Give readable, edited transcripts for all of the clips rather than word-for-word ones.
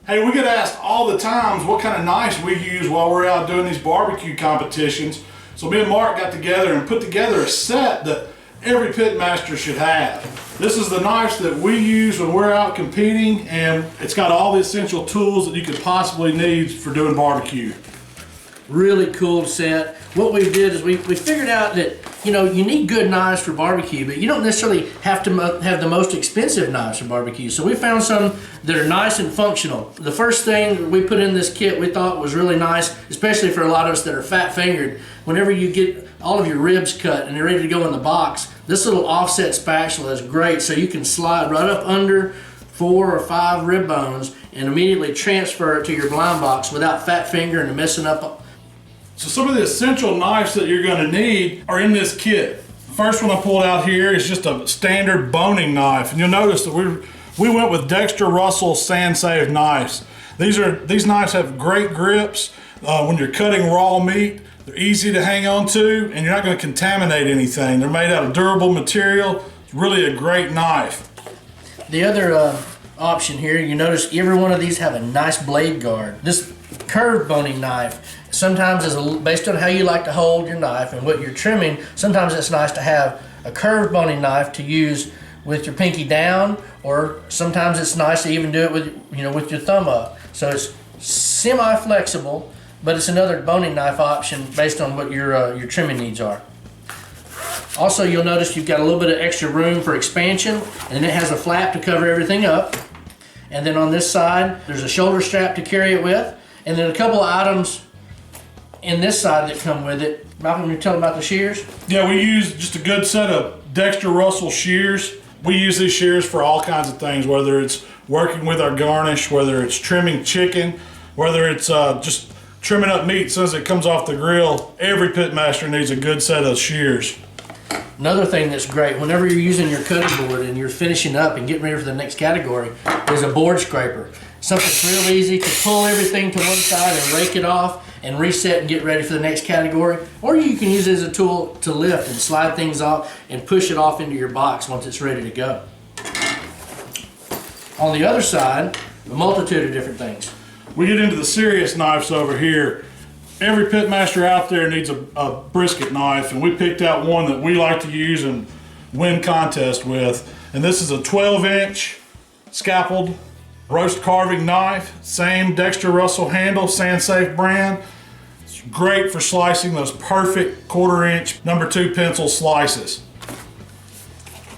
Hey, we get asked all the times what kind of knives we use while we're out doing these barbecue competitions. So me and Mark got together and put together a set that every pitmaster should have. This is the knives that we use when we're out competing, and it's got all the essential tools that you could possibly need for doing barbecue. Really cool set. What we did is we figured out that, you know, you need good knives for barbecue, but you don't necessarily have to have the most expensive knives for barbecue. So we found some that are nice and functional. The first thing we put in this kit we thought was really nice, especially for a lot of us that are fat-fingered. Whenever you get all of your ribs cut and they're ready to go in the box, this little offset spatula is great, so you can slide right up under 4 or 5 rib bones and immediately transfer it to your blind box without fat fingering and messing up. So some of the essential knives that you're going to need are in this kit. The first one I pulled out here is just a standard boning knife, and you'll notice that we went with Dexter Russell sand-safe knives. These knives have great grips when you're cutting raw meat. They're easy to hang on to, and you're not going to contaminate anything. They're made out of durable material. It's really a great knife. The other option here, you notice every one of these have a nice blade guard. This curved boning knife sometimes is based on how you like to hold your knife and what you're trimming. Sometimes it's nice to have a curved boning knife to use with your pinky down, or sometimes it's nice to even do it with, you know, with your thumb up. So it's semi-flexible, but it's another boning knife option based on what your trimming needs are. Also, you'll notice you've got a little bit of extra room for expansion, and it has a flap to cover everything up. And then on this side, there's a shoulder strap to carry it with, and then a couple of items in this side that come with it. Malcolm, you tell them about the shears? Yeah, we use just a good set of Dexter Russell shears. We use these shears for all kinds of things, whether it's working with our garnish, whether it's trimming chicken, whether it's just trimming up meat as soon as it comes off the grill. Every pitmaster needs a good set of shears. Another thing that's great, whenever you're using your cutting board and you're finishing up and getting ready for the next category, is a board scraper. Something that's real easy to pull everything to one side and rake it off and reset and get ready for the next category. Or you can use it as a tool to lift and slide things off and push it off into your box once it's ready to go. On the other side, a multitude of different things. We get into the serious knives over here. Every pitmaster out there needs a brisket knife, and we picked out one that we like to use and win contests with. And this is a 12-inch Scaffold roast carving knife. Same Dexter Russell handle, sand-safe brand. It's great for slicing those perfect 1/4-inch #2 pencil slices.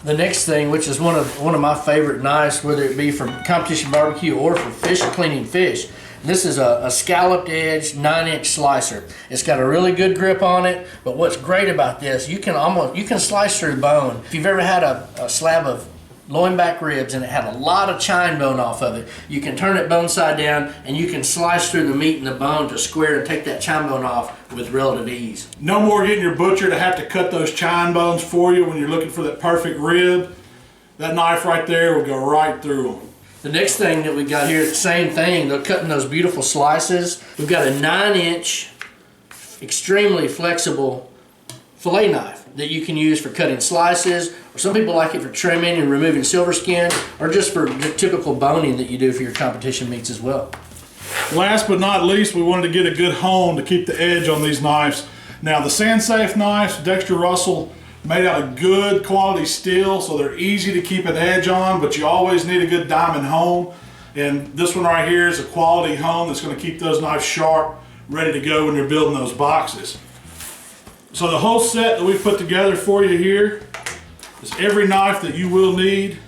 The next thing, which is one of my favorite knives, whether it be for competition barbecue or for cleaning fish, this is a scalloped edge 9-inch slicer. It's got a really good grip on it, but what's great about this, you can slice through bone. If you've ever had a slab of loin back ribs and it had a lot of chine bone off of it, you can turn it bone side down and you can slice through the meat and the bone to square and take that chine bone off with relative ease. No more getting your butcher to have to cut those chine bones for you when you're looking for that perfect rib. That knife right there will go right through them. The next thing that we got here, the same thing, they're cutting those beautiful slices. We've got a 9-inch, extremely flexible fillet knife that you can use for cutting slices, or some people like it for trimming and removing silver skin, or just for the typical boning that you do for your competition meats as well. Last but not least, we wanted to get a good hone to keep the edge on these knives. Now the sand-safe knives, Dexter Russell, made out of good quality steel, so they're easy to keep an edge on, but you always need a good diamond hone. And this one right here is a quality hone that's going to keep those knives sharp, ready to go when you're building those boxes. So the whole set that we put together for you here is every knife that you will need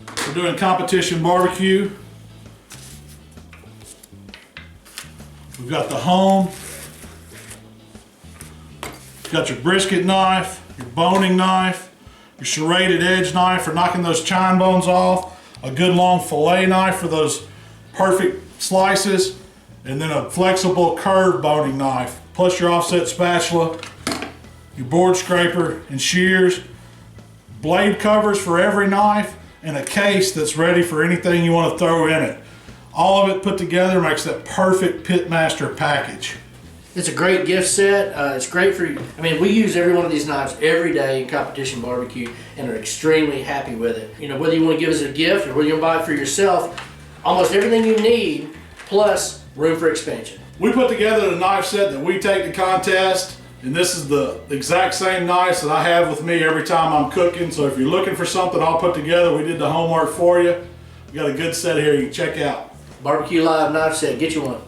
for doing competition barbecue. We've got the hone. Got your brisket knife, your boning knife, your serrated edge knife for knocking those chine bones off, a good long fillet knife for those perfect slices, and then a flexible curved boning knife, plus your offset spatula, your board scraper and shears, blade covers for every knife, and a case that's ready for anything you want to throw in it. All of it put together makes that perfect pitmaster package. It's a great gift set. It's great for, I mean, we use every one of these knives every day in competition barbecue and are extremely happy with it. You know, whether you want to give us a gift or whether you want to buy it for yourself, almost everything you need, plus room for expansion. We put together the knife set that we take to contest, and this is the exact same knives that I have with me every time I'm cooking. So if you're looking for something I'll put together, we did the homework for you. We got a good set here you can check out. BBQLive Knife Set, get you one.